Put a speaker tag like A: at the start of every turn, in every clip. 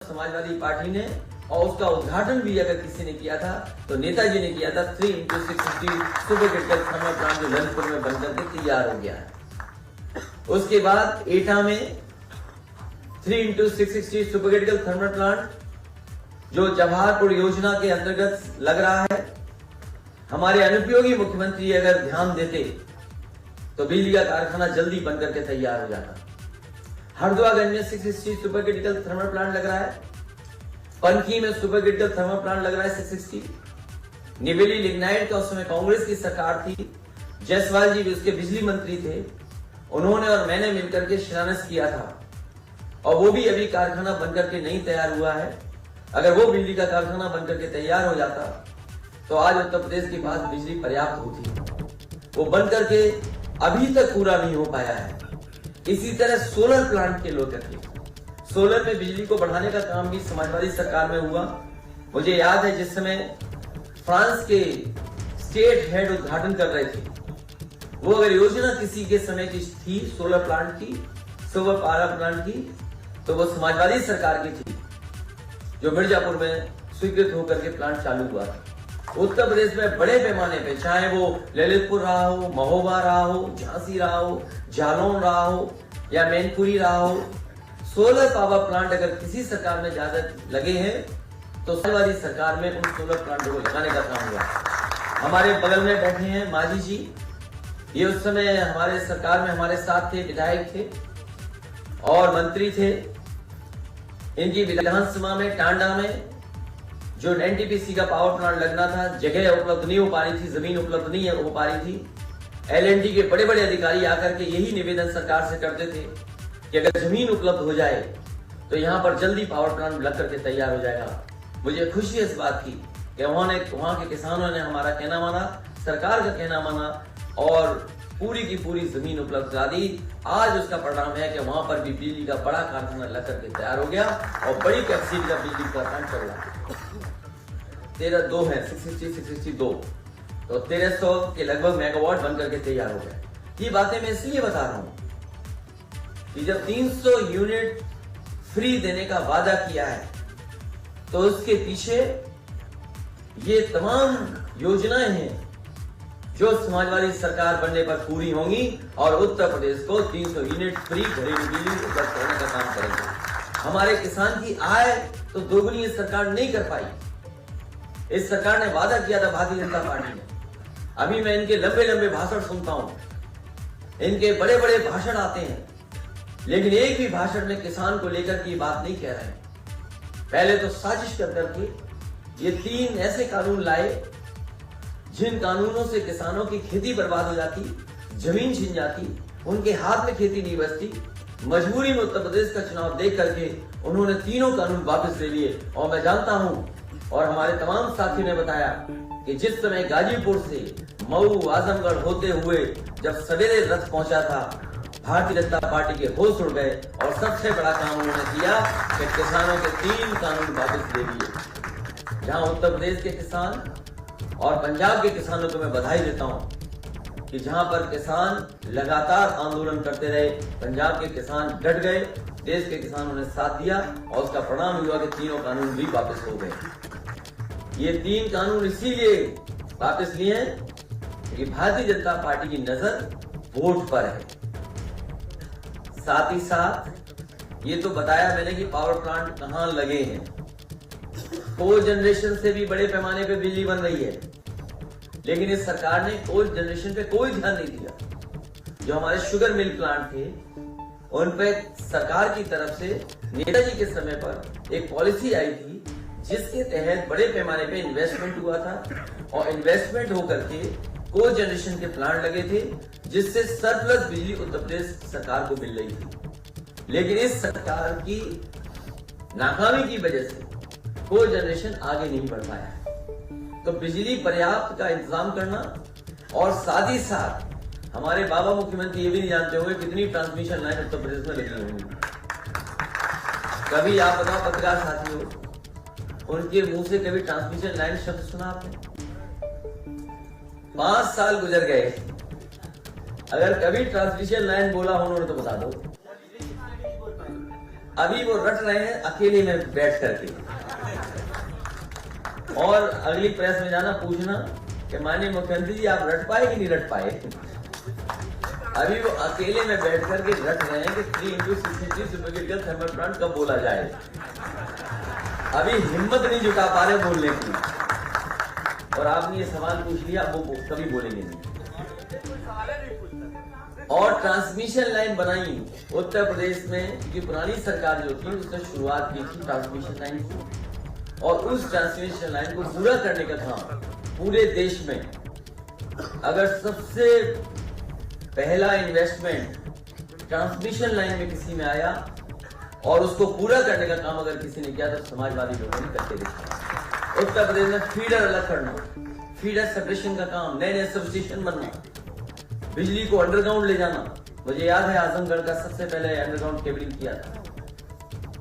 A: Samajwadi party ने, और उसका उद्घाटन भी अगर किसी ने किया था तो नेताजी ने किया था। 3x660 super critical thermal plant जो ललितपुर में बनकर के तैयार हो गया है। उसके बाद एटा में 3x660 super critical thermal plant जो जवाहरपुर योजना के अंतर्गत लग रहा है। हमारे अनुपयोगी मुख्यमंत्री अगर ध्यान देते तो बिजली का कारखाना जल्दी बनकर के तैयार हो जाता। हरदुआगंज में 660 सुपर क्रिटिकल थर्मल प्लांट लग रहा है। पनकी में सुपर क्रिटिकल थर्मल प्लांट लग रहा है 660। निवेली लिग्नाइट का उस समय कांग्रेस की सरकार थी, जायसवाल जी भी उसके बिजली मंत्री थे। उन्होंने और मैंने मिलकर के शिलान्यास किया था, और वो भी अभी कारखाना बनकर के नहीं तैयार हुआ है। अगर वो बिजली का कारखाना बनकर के तैयार हो जाता तो आज उत्तर प्रदेश के पास बिजली पर्याप्त होती। वो बनकर के अभी तक पूरा नहीं हो पाया है। इसी तरह सोलर प्लांट के लोग थे, सोलर में बिजली को बढ़ाने का काम भी समाजवादी सरकार में हुआ। मुझे याद है जिस समय फ्रांस के स्टेट हेड उद्घाटन कर रहे थे, वो अगर योजना किसी के समय की थी सोलर प्लांट की, सोलर पावर प्लांट की, तो वो समाजवादी सरकार की थी, जो मिर्जापुर में स्वीकृत होकर के प्लांट चालू हुआ था। उत्तर प्रदेश में बड़े पैमाने पे, चाहे वो ललितपुर रहा हो, महोबा रहा हो, झांसी रहा हो, जालौन रहा हो या मैनपुरी रहा हो, सोलर पावर प्लांट अगर किसी सरकार में ज्यादा लगे हैं तो समाजवादी सरकार में उन सोलर प्लांटों को लगाने का काम हुआ। हमारे बगल में बैठे हैं मांझी जी, ये उस समय हमारे सरकार में हमारे साथ थे, विधायक थे और मंत्री थे। इनकी विधानसभा में टांडा में जो एनटीपीसी का पावर प्लांट लगना था, जगह उपलब्ध नहीं हो पा रही थी, जमीन उपलब्ध नहीं हो पा रही थी। एलएनटी के बड़े बड़े अधिकारी आकर के यही निवेदन सरकार से करते थे कि अगर जमीन उपलब्ध हो जाए तो यहाँ पर जल्दी पावर प्लांट लग करके तैयार हो जाएगा। मुझे खुशी है इस बात की कि वहां के किसानों ने हमारा कहना माना, सरकार का कहना माना और पूरी की पूरी जमीन उपलब्ध करा दी। आज उसका परिणाम है कि वहां पर भी बिजली का बड़ा कारखाना लग करके तैयार हो गया और बड़ी कैपेसिटी का बिजली का प्लांट चल रहा है। 13-2 है, 662 तो 1300 के लगभग मेगावाट बनकर के तैयार हो गए। ये बातें मैं इसलिए बता रहा हूं कि जब 300 यूनिट फ्री देने का वादा किया है तो उसके पीछे ये तमाम योजनाएं हैं जो समाजवादी सरकार बनने पर पूरी होंगी और उत्तर प्रदेश को 300 यूनिट फ्री घरेलू बिजली उपलब्ध कराने का काम करेंगे। हमारे किसान की आय तो दोगुनी इस सरकार नहीं कर पाई। इस सरकार ने वादा किया था भारतीय जनता पार्टी ने। अभी मैं इनके लंबे लंबे भाषण सुनता हूं, इनके बड़े बड़े भाषण आते हैं, लेकिन एक भी भाषण में किसान को लेकर की बात नहीं कह रहे हैं। पहले तो साजिश कर करके ये 3 ऐसे कानून लाए जिन कानूनों से किसानों की खेती बर्बाद हो जाती, जमीन छिन जाती, उनके हाथ में खेती नहीं बचती। मजबूरी में उत्तर प्रदेश का चुनाव देख करके उन्होंने तीनों कानून वापस ले लिए। और मैं जानता हूं और हमारे तमाम साथियों ने बताया कि जिस समय गाजीपुर से मऊ आजमगढ़ होते हुए जब सवेरे रथ पहुंचा था, भारतीय जनता पार्टी के होश उड़ गए और सबसे बड़ा काम उन्होंने किया कि किसानों के 3 कानून वापस ले लिए। जहां उत्तर प्रदेश के किसान और पंजाब के किसानों को मैं बधाई देता हूं कि जहां पर किसान लगातार आंदोलन करते रहे, पंजाब के किसान डट गए, देश के किसानों ने साथ दिया और उसका परिणाम हुआ कि तीनों कानून भी वापस हो गए। ये 3 कानून इसीलिए वापस लिए हैं कि भारतीय जनता पार्टी की नजर वोट पर है। साथ ही साथ ये तो बताया मैंने कि पावर प्लांट कहां लगे हैं। कोल जनरेशन से भी बड़े पैमाने पे बिजली बन रही है, लेकिन इस सरकार ने कोल जनरेशन पे कोई ध्यान नहीं दिया। जो हमारे शुगर मिल प्लांट थे उन पे सरकार की तरफ से नेताजी के समय पर एक पॉलिसी आई थी जिसके तहत बड़े पैमाने पे इन्वेस्टमेंट हुआ था और इन्वेस्टमेंट होकर के कोल जनरेशन के प्लांट लगे थे, जिससे सरप्लस बिजली उत्तर प्रदेश सरकार को मिल रही थी। लेकिन इस सरकार की नाकामी की वजह से कोल जनरेशन आगे नहीं बढ़ पाया है। तो बिजली पर्याप्त का इंतजाम करना और साथ ही साथ हमारे बाबा मुख्यमंत्री ये भी नहीं जानते होंगे कितनी ट्रांसमिशन लाइन उत्तर प्रदेश में लगी होंगी। कभी आप बताओ पत्रकार साथी हो, उनके मुंह से कभी ट्रांसमिशन लाइन शब्द सुना आपने? 5 साल गुजर गए, अगर कभी ट्रांसमिशन लाइन बोला उन्होंने तो बता दो। अभी वो रट रहे हैं अकेले में बैठ करके। और अगली प्रेस में जाना पूछना कि माननीय मुख्यमंत्री जी आप रट पाए कि नहीं रट पाए। अभी वो अकेले में बैठ करके रट रहे हैं कि 3x63 सुपरक्रिटिकल थर्मल प्लांट कब बोला जाए। अभी हिम्मत नहीं जुटा पा रहे बोलने की। और आपने ये सवाल पूछ लिया, वो कभी बोलेंगे नहीं। और ट्रांसमिशन लाइन बनाई उत्तर प्रदेश में, क्योंकि पुरानी सरकार जो थी उसने शुरुआत की थी ट्रांसमिशन लाइन की, और उस ट्रांसमिशन लाइन को पूरा करने का काम पूरे देश में, अगर सबसे पहला इन्वेस्टमेंट ट्रांसमिशन लाइन में किसी में आया और उसको पूरा करने का काम अगर किसी ने किया तो समाजवादी लोगों ने करके देखा। उत्तर प्रदेश में फीडर अलग करना, फीडर सेपरेशन का काम, नए नए सबस्टेशन बनना, बिजली को अंडरग्राउंड ले जाना। मुझे याद है आजमगढ़ का सबसे पहले अंडरग्राउंड केबलिंग किया था,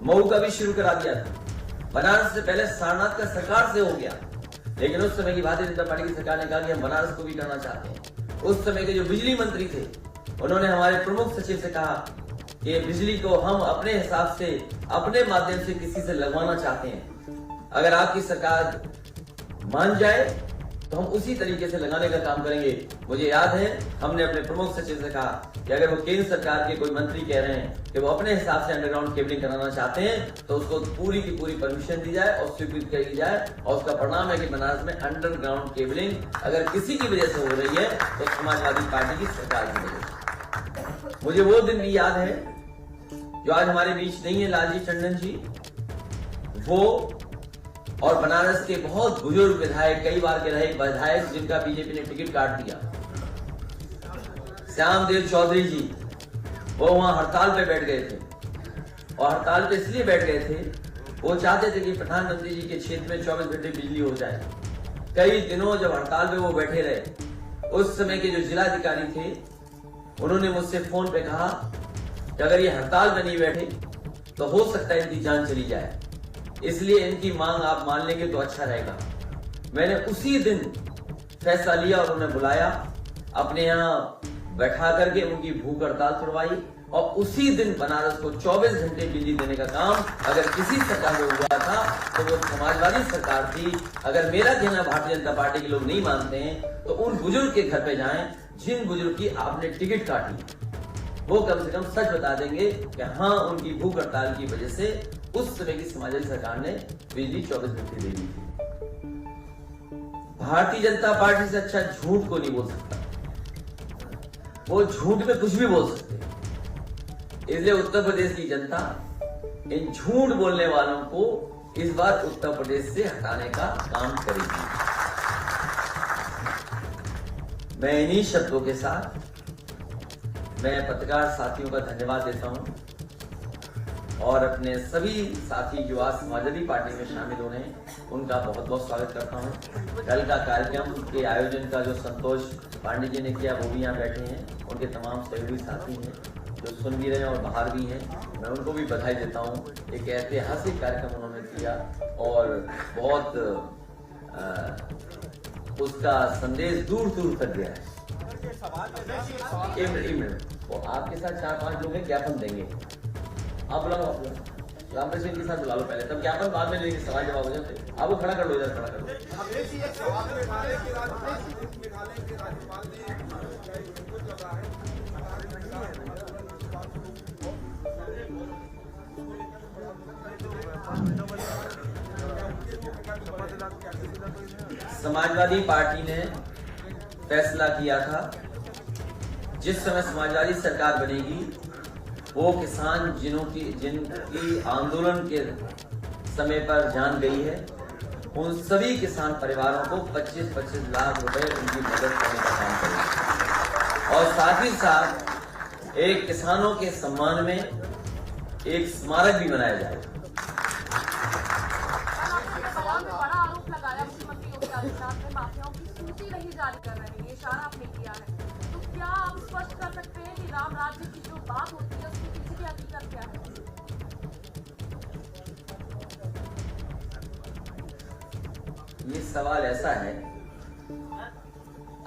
A: मऊ का भी शुरू करा दिया था, बनारस से पहले सारनाथ का सरकार से हो गया, लेकिन उस समय की भारतीय जनता पार्टी की सरकार ने कहा कि हम बनारस को भी करना चाहते हैं। उस समय के जो बिजली मंत्री थे उन्होंने हमारे प्रमुख सचिव से कहा कि बिजली को हम अपने हिसाब से, अपने माध्यम से किसी से लगवाना चाहते हैं। अगर आपकी सरकार मान जाए तो हम उसी तरीके से लगाने का काम करेंगे। मुझे याद है हमने अपने प्रमुख सचिव से कहा कि अगर वो केंद्र सरकार के कोई मंत्री कह रहे हैं कि वो अपने हिसाब से अंडरग्राउंड केबलिंग कराना चाहते हैं तो उसको पूरी की पूरी परमिशन दी जाए और स्वीकृत करी जाए। और उसका परिणाम है कि बनारस में अंडरग्राउंड केबलिंग अगर किसी की वजह से हो रही है तो समाजवादी पार्टी की सरकार की वजह से। मुझे वो दिन भी याद है जो आज हमारे बीच नहीं है, लालजी टंडन जी, वो और बनारस के बहुत बुजुर्ग विधायक, कई बार के रहे विधायक जिनका बीजेपी ने टिकट काट दिया, श्यामदेव चौधरी जी, वो वहां हड़ताल पे बैठ गए थे। और हड़ताल पे इसलिए बैठ गए थे, वो चाहते थे कि प्रधानमंत्री जी के क्षेत्र में 24 घंटे बिजली हो जाए। कई दिनों जब हड़ताल पे वो बैठे रहे, उस समय के जो जिलाधिकारी थे उन्होंने मुझसे फोन पे कहा कि अगर ये हड़ताल में नहीं बैठे तो हो सकता है इनकी जान चली जाए, इसलिए इनकी मांग आप मान लेंगे तो अच्छा रहेगा। मैंने उसी दिन फैसला लिया और उन्हें बुलाया, अपने यहाँ बैठा करके उनकी भूख हड़ताल छुड़वाई और उसी दिन बनारस को 24 घंटे बिजली देने का काम अगर किसी सरकार में हुआ था तो वो समाजवादी सरकार थी। अगर मेरा कहना भारतीय जनता पार्टी के लोग नहीं मानते हैं तो उन बुजुर्ग के घर पे जाएं जिन बुजुर्ग की आपने टिकट काटी, वो कम से कम सच बता देंगे कि हाँ उनकी भूख हड़ताल की वजह से उस समय की समाजवादी सरकार ने बिजली 24 घंटे दे दी थी। भारतीय जनता पार्टी से अच्छा झूठ को नहीं बोल सकता, वो झूठ में कुछ भी बोल सकते हैं। इसलिए उत्तर प्रदेश की जनता इन झूठ बोलने वालों को इस बार उत्तर प्रदेश से हटाने का काम करेगी। मैं इन्हीं शब्दों के साथ मैं पत्रकार साथियों का धन्यवाद देता हूं और अपने सभी साथी जो आज समाजवादी पार्टी में शामिल हो रहे हैं उनका बहुत बहुत स्वागत करता हूं। कल का कार्यक्रम के आयोजन का जो संतोष पांडे जी ने किया वो भी यहाँ बैठे हैं, उनके तमाम सहयोगी साथी हैं जो सुन भी रहे हैं और बाहर भी हैं, मैं उनको भी बधाई देता हूं। एक ऐतिहासिक कार्यक्रम उन्होंने किया और बहुत उसका संदेश दूर दूर तक गया है। एक मिनट, वो आपके साथ 4-5 लोग हैं, ज्ञापन देंगे। आप बुलाओ, रामदेव सिंह के साथ बुला लो पहले, तब ज्ञापन बाद में लेंगे, सवाल जवाब हो जाते। आप वो खड़ा कर लो, इधर खड़ा कर लो। समाजवादी पार्टी ने फैसला किया था जिस समय समाजवादी सरकार बनेगी वो किसान जिनकी आंदोलन के समय पर जान गई है उन सभी किसान परिवारों को 25-25 लाख रुपए उनकी मदद करने का काम करेगी और साथ ही साथ एक किसानों के सम्मान में एक स्मारक भी बनाया जाएगा।
B: माफियाओं की सूची नहीं जारी कर रहे हैं, ये इशारा आपने किया है, तो क्या आप स्पष्ट कर सकते हैं कि राम राज्य की जो बात होती है उसके पीछे की हकीकत क्या है?
A: ये सवाल ऐसा है,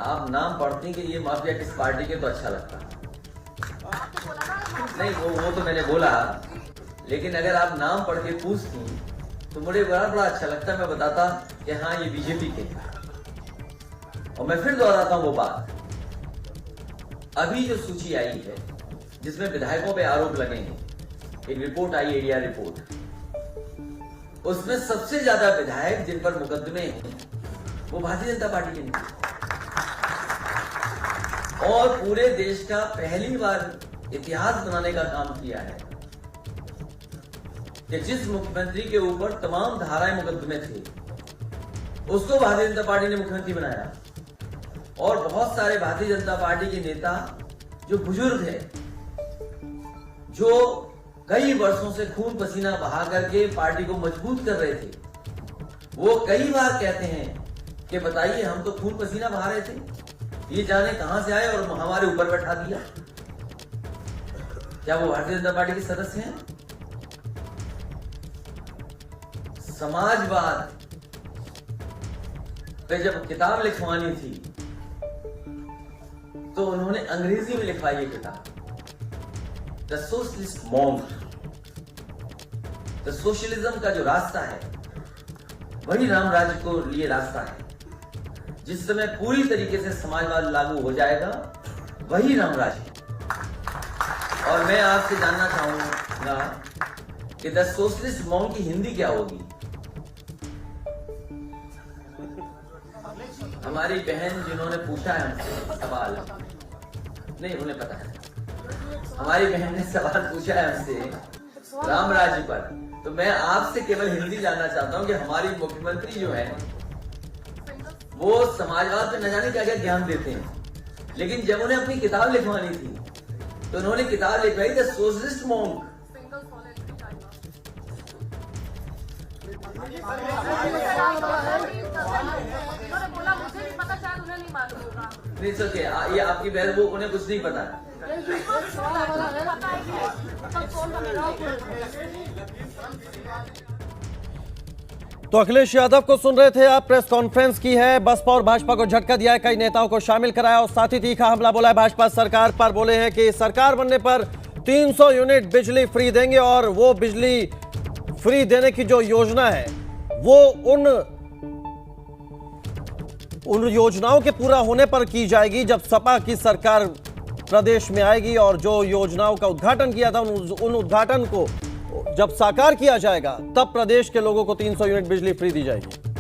A: आप नाम पढ़ते हैं कि ये माफिया किस पार्टी के तो अच्छा लगता है। नहीं वो तो मैंने बोला, लेकिन अगर आप नाम पढ़ के पूछती तो मुझे बड़ा अच्छा लगता, मैं बताता कि हाँ ये बीजेपी के हैं। और मैं फिर दोहराता हूं वो बात, अभी जो सूची आई है जिसमें विधायकों पे आरोप लगे हैं, एक रिपोर्ट आई, एरिया रिपोर्ट, उसमें सबसे ज्यादा विधायक जिन पर मुकदमे हैं वो भारतीय जनता पार्टी के नहीं। और पूरे देश का पहली बार इतिहास बनाने का काम किया है कि जिस मुख्यमंत्री के ऊपर तमाम धाराएं मुकदमे थे उसको भारतीय जनता पार्टी ने मुख्यमंत्री बनाया। और बहुत सारे भारतीय जनता पार्टी के नेता जो बुजुर्ग हैं, जो कई वर्षों से खून पसीना बहा करके पार्टी को मजबूत कर रहे थे, वो कई बार कहते हैं कि बताइए हम तो खून पसीना बहा रहे थे, ये जाने कहां से आए और हमारे ऊपर बैठा दिया। क्या वो भारतीय जनता पार्टी के सदस्य हैं? समाजवाद पे जब किताब लिखवानी थी तो उन्होंने अंग्रेजी में लिखवाई ये किताब, the socialist monk. The socialism का जो रास्ता है वही राम राज्य को लिए रास्ता है। जिस समय पूरी तरीके से समाजवाद लागू हो जाएगा वही राम राज्य। और मैं आपसे जानना चाहूंगा कि द सोशलिस्ट मॉन्क की हिंदी क्या होगी? हमारी बहन जिन्होंने पूछा है हमसे सवाल, नहीं उन्हें पता है, हमारी बहन ने सवाल पूछा है हमसे राम राज्य पर, तो मैं आपसे केवल हिंदी जानना चाहता हूं कि हमारी मुख्यमंत्री जो है वो समाजवाद पे न जाने क्या क्या ज्ञान देते हैं, लेकिन जब उन्हें अपनी किताब लिखवानी थी तो उन्होंने किताब लिखवाई द सोशलिस्ट मॉन्क।
B: बोला मुझे नहीं पता, शायद उन्हें नहीं मालूम होगा।
A: नहीं सोचे ये आपकी बहन, वो उन्हें कुछ नहीं पता।
C: तो अखिलेश यादव को सुन रहे थे आप, प्रेस कॉन्फ्रेंस की है, बसपा और भाजपा को झटका दिया है, कई नेताओं को शामिल कराया और साथ ही तीखा हमला बोला है भाजपा सरकार पर। बोले हैं कि सरकार बनने पर 300 यूनिट बिजली फ्री देंगे और वो बिजली फ्री देने की जो योजना है वो उन योजनाओं के पूरा होने पर की जाएगी जब सपा की सरकार प्रदेश में आएगी, और जो योजनाओं का उद्घाटन किया था उन उद्घाटन को जब साकार किया जाएगा तब प्रदेश के लोगों को 300 यूनिट बिजली फ्री दी जाएगी।